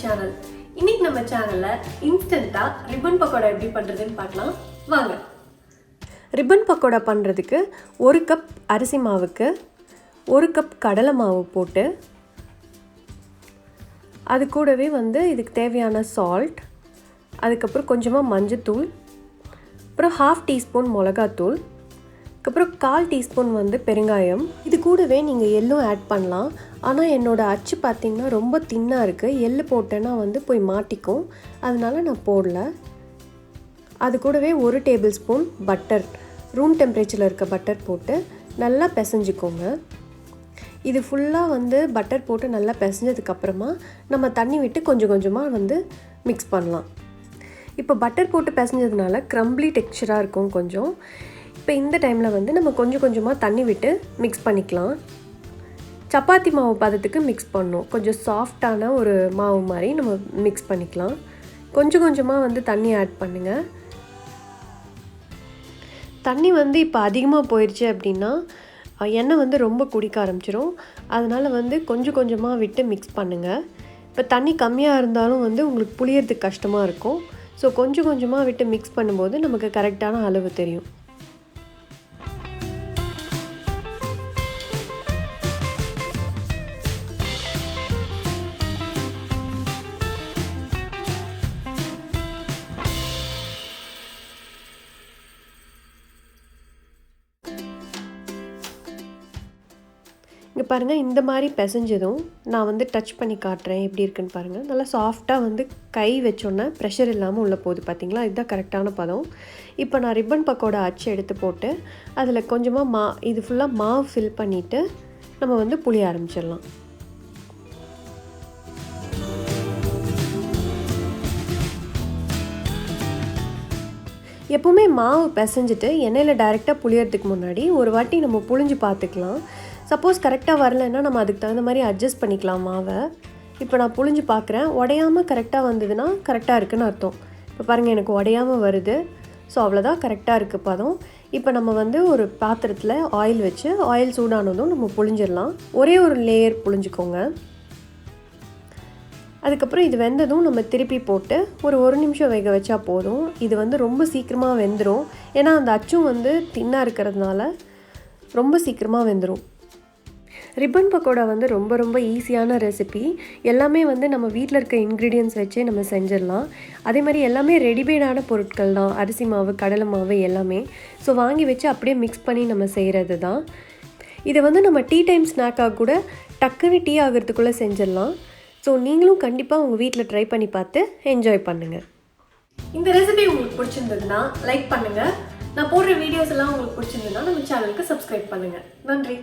Channel. இன்னைக்கு நம்ம சேனல்ல இன்ஸ்டன்ட்டா ரிப்பன் பக்கோடா எப்படி பண்றதுன்னு பார்க்கலாம் வாங்க. ரிப்பன் பக்கோடா பண்றதுக்கு 1 கப் அரிசி மாவுக்கு 1 கப் கடலை மாவு போட்டு அது கூடவே இதுக்கு தேவையான சால்ட், அதுக்கப்புறம் கொஞ்சமாக மஞ்சத்தூள், அப்புறம் 1/2 டீஸ்பூன் மிளகாத்தூள், அதுக்கப்புறம் 1/4 டீஸ்பூன் பெருங்காயம். இது கூடவே நீங்கள் எள்ளும் ஆட் பண்ணலாம். ஆனால் என்னோடய அச்சு பார்த்திங்கன்னா ரொம்ப தின்னாக இருக்குது. எள்ளு போட்டேன்னா போய் மாட்டிக்கும், அதனால நான் போடல. அது கூடவே 1 டேபிள் ஸ்பூன் பட்டர், ரூம் டெம்பரேச்சரில் இருக்க பட்டர் போட்டு நல்லா பிசைஞ்சிக்கோங்க. இது ஃபுல்லாக பட்டர் போட்டு நல்லா பிசைஞ்சதுக்கப்புறமா நம்ம தண்ணி விட்டு கொஞ்சம் கொஞ்சமாக மிக்ஸ் பண்ணலாம். இப்போ பட்டர் போட்டு பிசைஞ்சதுனால க்ரம்பிளி டெக்ஸ்சராக இருக்கும் கொஞ்சம். இப்போ இந்த டைமில் நம்ம கொஞ்சம் கொஞ்சமாக தண்ணி விட்டு மிக்ஸ் பண்ணிக்கலாம். சப்பாத்தி மாவு பதத்துக்கு மிக்ஸ் பண்ணணும். கொஞ்சம் சாஃப்டான ஒரு மாவு மாதிரி நம்ம மிக்ஸ் பண்ணிக்கலாம். கொஞ்சம் கொஞ்சமாக தண்ணி ஆட் பண்ணுங்கள். தண்ணி இப்போ அதிகமாக போயிடுச்சு அப்படின்னா எண்ணெய் ரொம்ப குடிக்க ஆரம்பிச்சிடும். அதனால் கொஞ்சம் கொஞ்சமாக விட்டு மிக்ஸ் பண்ணுங்கள். இப்போ தண்ணி கம்மியாக இருந்தாலும் உங்களுக்கு புளியறதுக்கு கஷ்டமாக இருக்கும். ஸோ கொஞ்சம் கொஞ்சமாக விட்டு மிக்ஸ் பண்ணும்போது நமக்கு கரெக்டான அளவு தெரியும். இங்கே பாருங்கள், இந்த மாதிரி பிசைஞ்சதும் நான் டச் பண்ணி காட்டுறேன் எப்படி இருக்குன்னு பாருங்கள். நல்லா சாஃப்டாக கை வச்சோன்னே ப்ரெஷர் இல்லாமல் உள்ளே போகுது பார்த்தீங்களா? இதுதான் கரெக்டான பதம். இப்போ நான் ரிப்பன் பக்கோடா அச்சு எடுத்து போட்டு அதில் கொஞ்சமாக இது ஃபுல்லாக மாவு ஃபில் பண்ணிவிட்டு நம்ம புளிய ஆரம்பிச்சிடலாம். எப்போவுமே மாவு பிசைஞ்சிட்டு எண்ணெயில் டைரெக்டாக புளியறதுக்கு முன்னாடி ஒரு வாட்டி நம்ம புளிஞ்சு பார்த்துக்கலாம். சப்போஸ் கரெக்டாக வரலைன்னா நம்ம அதுக்கு தகுந்த மாதிரி அட்ஜஸ்ட் பண்ணிக்கலாம் மாவை. இப்போ நான் புளிஞ்சு பார்க்குறேன். உடையாமல் கரெக்டாக வந்ததுன்னா கரெக்டாக இருக்குதுன்னு அர்த்தம். இப்போ பாருங்கள், எனக்கு உடையாமல் வருது. ஸோ அவ்வளோதான், கரெக்டாக இருக்குது பதம். இப்போ நம்ம ஒரு பாத்திரத்தில் ஆயில் வச்சு ஆயில் சூடானதும் நம்ம புளிஞ்சிடலாம். ஒரே ஒரு லேயர் புளிஞ்சிக்கோங்க. அதுக்கப்புறம் இது வெந்ததும் நம்ம திருப்பி போட்டு ஒரு நிமிஷம் வேக வச்சா போதும். இது ரொம்ப சீக்கிரமாக வெந்துடும். ஏன்னா அந்த அச்சும் தின்னாக இருக்கிறதுனால ரொம்ப சீக்கிரமாக வெந்துடும். ரிப்பன் பக்கோடா ரொம்ப ரொம்ப ஈஸியான ரெசிபி. எல்லாமே நம்ம வீட்டில் இருக்க இன்க்ரீடியன்ட்ஸ் வச்சே நம்ம செஞ்சிடலாம். அதே மாதிரி எல்லாமே ரெடிமேடான பொருட்கள் தான். அரிசி மாவு, கடலை மாவு எல்லாமே. ஸோ வாங்கி வச்சு அப்படியே மிக்ஸ் பண்ணி நம்ம செய்கிறது தான். இதை நம்ம டீ டைம் ஸ்நாக்காக கூட டக்குன்னு டீ ஆகிறதுக்குள்ளே செஞ்சிடலாம். ஸோ நீங்களும் கண்டிப்பாக உங்கள் வீட்டில் ட்ரை பண்ணி பார்த்து என்ஜாய் பண்ணுங்கள். இந்த ரெசிபி உங்களுக்கு பிடிச்சிருந்ததுன்னா லைக் பண்ணுங்கள். நான் போடுற வீடியோஸ் எல்லாம் உங்களுக்கு பிடிச்சிருந்ததுன்னா நம்ம சேனலுக்கு சப்ஸ்கிரைப் பண்ணுங்கள். நன்றி.